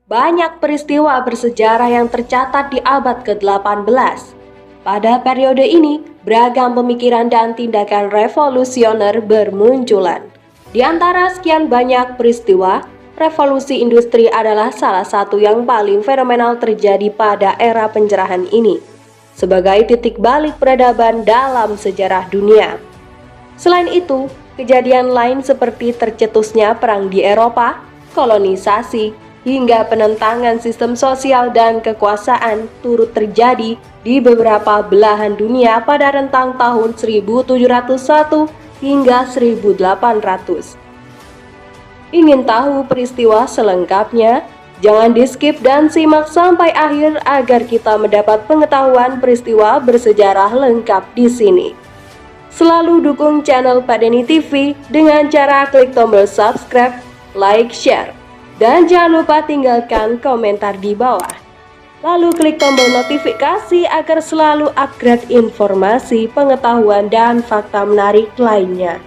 Banyak peristiwa bersejarah yang tercatat di abad ke-18. Pada periode ini, beragam pemikiran dan tindakan revolusioner bermunculan. Di antara sekian banyak peristiwa, revolusi industri adalah salah satu yang paling fenomenal terjadi pada era pencerahan ini, sebagai titik balik peradaban dalam sejarah dunia. Selain itu, kejadian lain seperti tercetusnya perang di Eropa, kolonisasi, hingga penentangan sistem sosial dan kekuasaan turut terjadi di beberapa belahan dunia pada rentang tahun 1701 hingga 1800. Ingin tahu peristiwa selengkapnya? Jangan di-skip dan simak sampai akhir agar kita mendapat pengetahuan peristiwa bersejarah lengkap di sini. Selalu dukung channel Pak Denny TV dengan cara klik tombol subscribe, like, share, dan jangan lupa tinggalkan komentar di bawah. Lalu klik tombol notifikasi agar selalu upgrade informasi, pengetahuan, dan fakta menarik lainnya.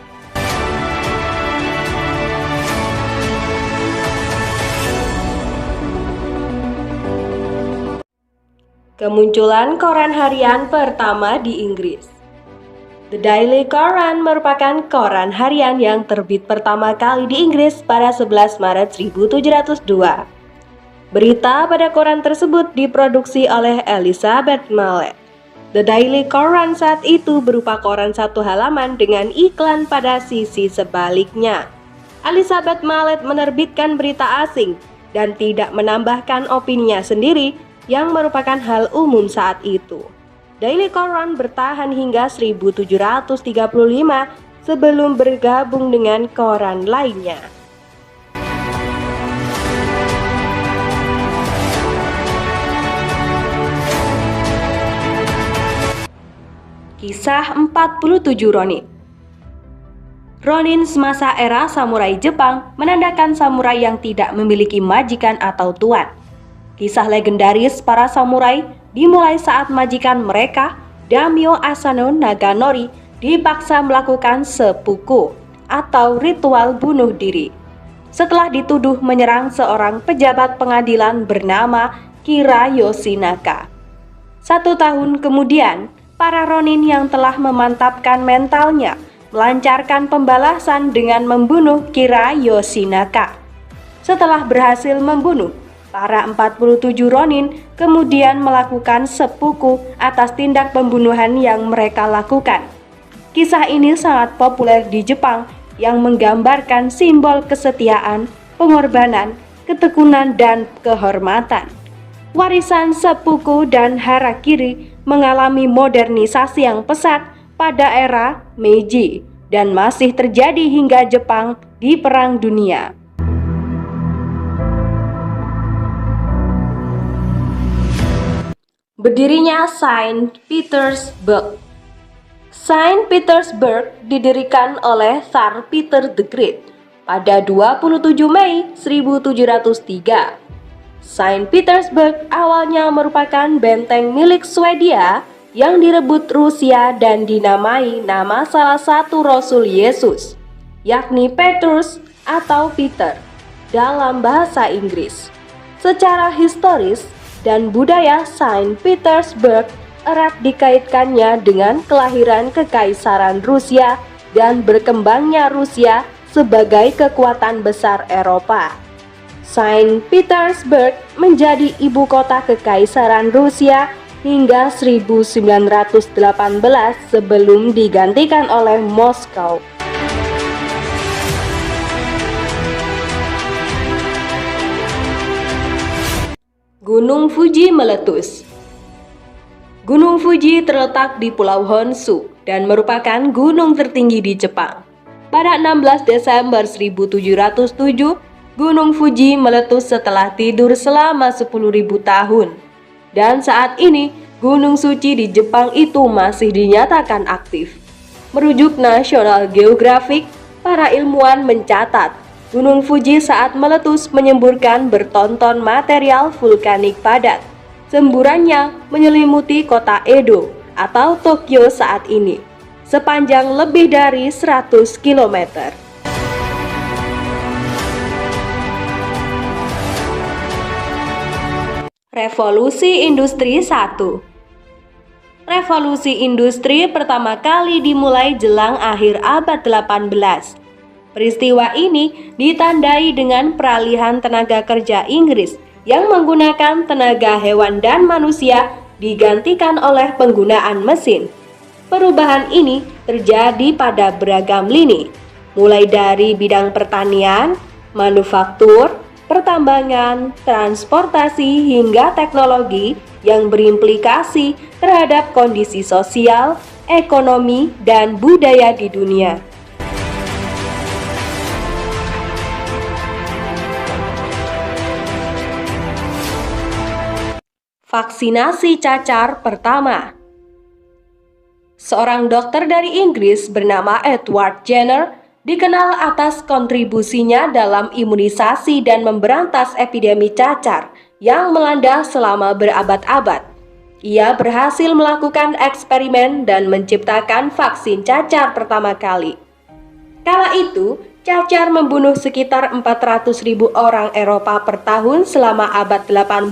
Kemunculan koran harian pertama di Inggris. The Daily Coran merupakan koran harian yang terbit pertama kali di Inggris pada 11 Maret 1702. Berita pada koran tersebut diproduksi oleh Elizabeth Mallet. The Daily Coran saat itu berupa koran satu halaman dengan iklan pada sisi sebaliknya. Elizabeth Mallet menerbitkan berita asing dan tidak menambahkan opininya sendiri yang merupakan hal umum saat itu. Daily Coran bertahan hingga 1735 sebelum bergabung dengan koran lainnya. Kisah 47 Ronin. Ronin semasa era samurai Jepang menandakan samurai yang tidak memiliki majikan atau tuan. Kisah legendaris para samurai dimulai saat majikan mereka, Daimyo Asano Naganori, dipaksa melakukan seppuku atau ritual bunuh diri setelah dituduh menyerang seorang pejabat pengadilan bernama Kira Yoshinaka. 1 tahun kemudian, para Ronin yang telah memantapkan mentalnya melancarkan pembalasan dengan membunuh Kira Yoshinaka. Setelah berhasil membunuh, para 47 Ronin kemudian melakukan seppuku atas tindak pembunuhan yang mereka lakukan. Kisah ini sangat populer di Jepang yang menggambarkan simbol kesetiaan, pengorbanan, ketekunan, dan kehormatan. Warisan seppuku dan harakiri mengalami modernisasi yang pesat pada era Meiji dan masih terjadi hingga Jepang di Perang Dunia. Berdirinya Saint Petersburg. Saint Petersburg didirikan oleh Tsar Peter the Great pada 27 Mei 1703. Saint Petersburg awalnya merupakan benteng milik Swedia yang direbut Rusia dan dinamai nama salah satu Rasul Yesus, yakni Petrus atau Peter dalam bahasa Inggris. Secara historis dan budaya, Saint Petersburg erat dikaitkannya dengan kelahiran Kekaisaran Rusia dan berkembangnya Rusia sebagai kekuatan besar Eropa. Saint Petersburg menjadi ibu kota Kekaisaran Rusia hingga 1918 sebelum digantikan oleh Moskow. Gunung Fuji meletus. Gunung Fuji terletak di Pulau Honshu dan merupakan gunung tertinggi di Jepang. Pada 16 Desember 1707, Gunung Fuji meletus setelah tidur selama 10.000 tahun. Dan saat ini, Gunung Suci di Jepang itu masih dinyatakan aktif. Merujuk National Geographic, para ilmuwan mencatat Gunung Fuji saat meletus menyemburkan bertonton material vulkanik padat. Semburannya menyelimuti kota Edo atau Tokyo saat ini. sepanjang lebih dari 100 km. Revolusi Industri 1. Revolusi industri pertama kali dimulai jelang akhir abad 18. Peristiwa ini ditandai dengan peralihan tenaga kerja Inggris yang menggunakan tenaga hewan dan manusia digantikan oleh penggunaan mesin. Perubahan ini terjadi pada beragam lini, mulai dari bidang pertanian, manufaktur, pertambangan, transportasi, hingga teknologi yang berimplikasi terhadap kondisi sosial, ekonomi, dan budaya di dunia. Vaksinasi cacar pertama. Seorang dokter dari Inggris bernama Edward Jenner dikenal atas kontribusinya dalam imunisasi dan memberantas epidemi cacar yang melanda selama berabad-abad. Ia berhasil melakukan eksperimen dan menciptakan vaksin cacar pertama kali. Kala itu, cacar membunuh sekitar 400.000 orang Eropa per tahun selama abad 18,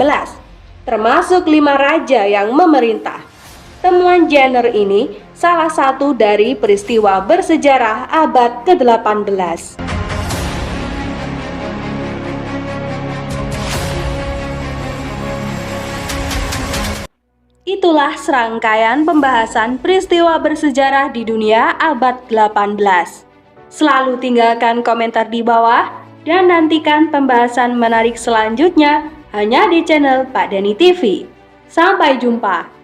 termasuk 5 raja yang memerintah. Temuan Jenner ini salah satu dari peristiwa bersejarah abad ke-18. Itulah serangkaian pembahasan peristiwa bersejarah di dunia abad 18. Selalu tinggalkan komentar di bawah dan nantikan pembahasan menarik selanjutnya hanya di channel Pak Denny TV. Sampai jumpa.